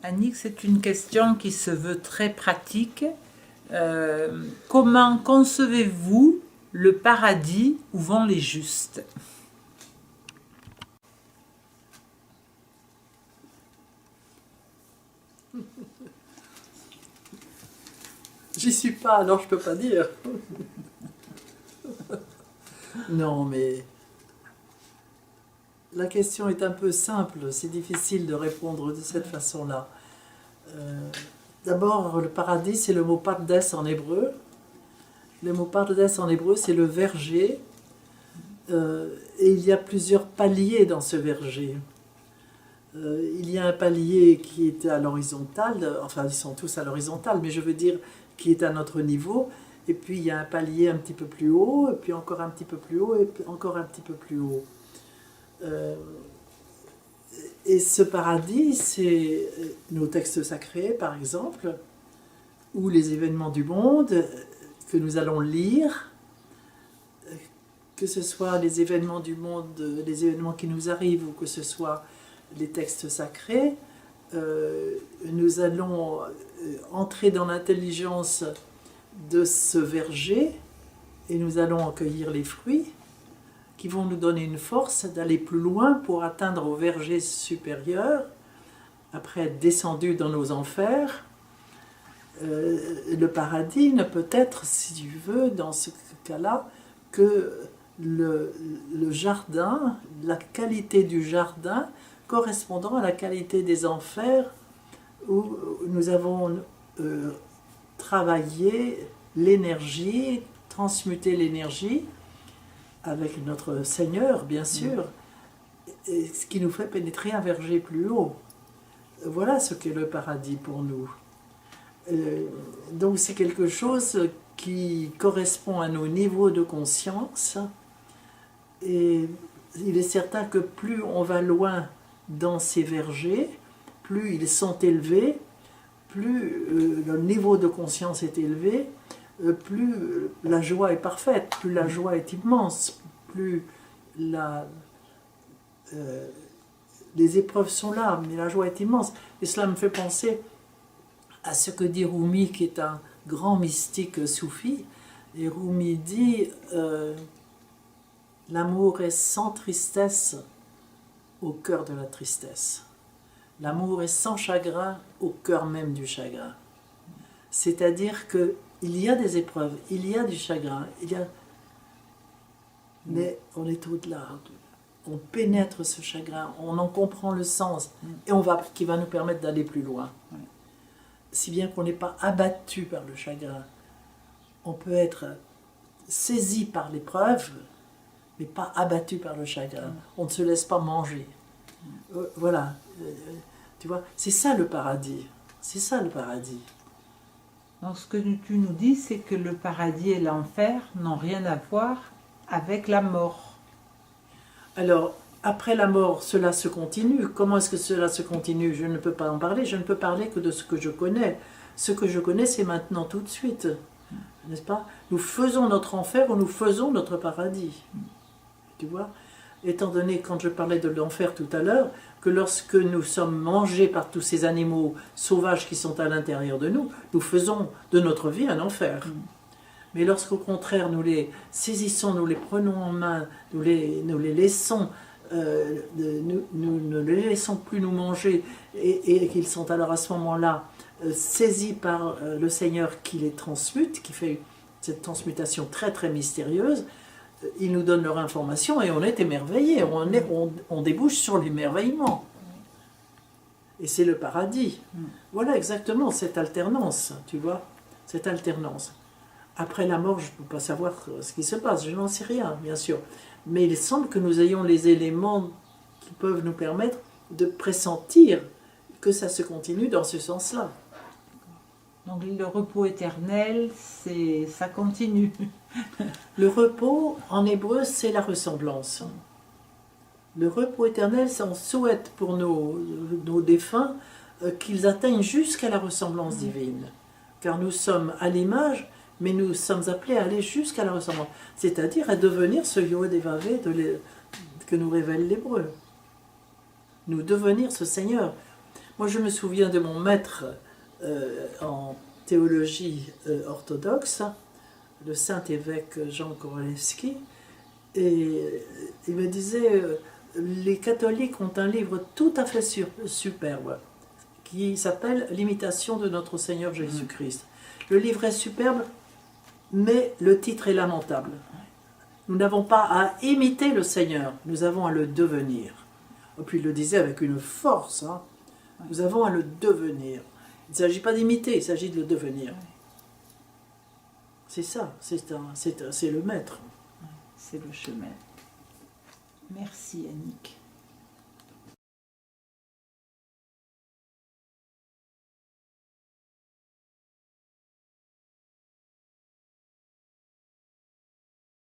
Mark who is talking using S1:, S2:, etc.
S1: Annick, c'est une question qui se veut très pratique. Comment concevez-vous le paradis où vont les justes?
S2: J'y suis pas, alors je peux pas dire. Non, mais la question est un peu simple, c'est difficile de répondre de cette façon-là. D'abord, le paradis, c'est le mot pardes en hébreu. Le mot pardes en hébreu, c'est le verger. Et il y a plusieurs paliers dans ce verger. Il y a un palier qui est à l'horizontale, enfin ils sont tous à l'horizontale, mais je veux dire qui est à notre niveau. Et puis il y a un palier un petit peu plus haut, et puis encore un petit peu plus haut, et puis encore un petit peu plus haut. Et ce paradis, c'est nos textes sacrés, par exemple, ou les événements du monde que nous allons lire, que ce soit les événements du monde, les événements qui nous arrivent, ou que ce soit les textes sacrés, nous allons entrer dans l'intelligence de ce verger et nous allons en cueillir les fruits qui vont nous donner une force d'aller plus loin pour atteindre au verger supérieur, après être descendu dans nos enfers. Le paradis ne peut être, si tu veux, dans ce cas-là, que le jardin, la qualité du jardin correspondant à la qualité des enfers où nous avons travaillé l'énergie, transmuté l'énergie avec notre Seigneur, bien sûr, et ce qui nous fait pénétrer un verger plus haut. Voilà ce qu'est le paradis pour nous. Donc c'est quelque chose qui correspond à nos niveaux de conscience, et il est certain que plus on va loin dans ces vergers, plus ils sont élevés, plus le niveau de conscience est élevé, plus la joie est parfaite, plus la joie est immense, plus les épreuves sont là, mais la joie est immense. Et cela me fait penser à ce que dit Rumi, qui est un grand mystique soufi. Et Rumi dit l'amour est sans tristesse au cœur de la tristesse. L'amour est sans chagrin au cœur même du chagrin. C'est-à-dire qu'il y a des épreuves, il y a du chagrin, mais on est au-delà. On pénètre ce chagrin, on en comprend le sens, et qui va nous permettre d'aller plus loin. Si bien qu'on n'est pas abattu par le chagrin. On peut être saisi par l'épreuve, mais pas abattu par le chagrin. On ne se laisse pas manger. Voilà. Tu vois, c'est ça le paradis. C'est ça le paradis.
S1: Donc ce que tu nous dis, c'est que le paradis et l'enfer n'ont rien à voir avec la mort.
S2: Alors, après la mort, cela se continue. Comment est-ce que cela se continue? Je ne peux pas en parler. Je ne peux parler que de ce que je connais. Ce que je connais, c'est maintenant, tout de suite. N'est-ce pas? Nous faisons notre enfer ou nous faisons notre paradis. Tu vois? Étant donné, quand je parlais de l'enfer tout à l'heure, que lorsque nous sommes mangés par tous ces animaux sauvages qui sont à l'intérieur de nous, nous faisons de notre vie un enfer. Mais lorsqu'au contraire nous les saisissons, nous les prenons en main, nous les laissons, nous ne les laissons plus nous manger, et qu'ils sont alors à ce moment-là saisis par le Seigneur qui les transmute, qui fait cette transmutation très très mystérieuse, ils nous donnent leur information et on est émerveillé, on débouche sur l'émerveillement. Et c'est le paradis. Voilà exactement cette alternance, tu vois, cette alternance. Après la mort, je ne peux pas savoir ce qui se passe, je n'en sais rien, bien sûr. Mais il semble que nous ayons les éléments qui peuvent nous permettre de pressentir que ça se continue dans ce sens-là.
S1: Donc le repos éternel, ça continue.
S2: Le repos, en hébreu, c'est la ressemblance. Le repos éternel, c'est on souhaite pour nos défunts qu'ils atteignent jusqu'à la ressemblance divine. Car nous sommes à l'image, mais nous sommes appelés à aller jusqu'à la ressemblance. C'est-à-dire à devenir ce Yod et Vavé que nous révèle l'hébreu. Nous devenir ce Seigneur. Moi, je me souviens de mon maître en théologie orthodoxe, le Saint-Évêque Jean Kowalewski, et il me disait les catholiques ont un livre tout à fait superbe qui s'appelle L'imitation de notre Seigneur Jésus-Christ. Le livre est superbe, mais le titre est lamentable. Nous n'avons pas à imiter le Seigneur, nous avons à le devenir. Et puis il le disait avec une force, hein. Nous avons à le devenir. Il ne s'agit pas d'imiter, il s'agit de le devenir. C'est ça, c'est le maître.
S1: C'est le chemin. Merci Annick.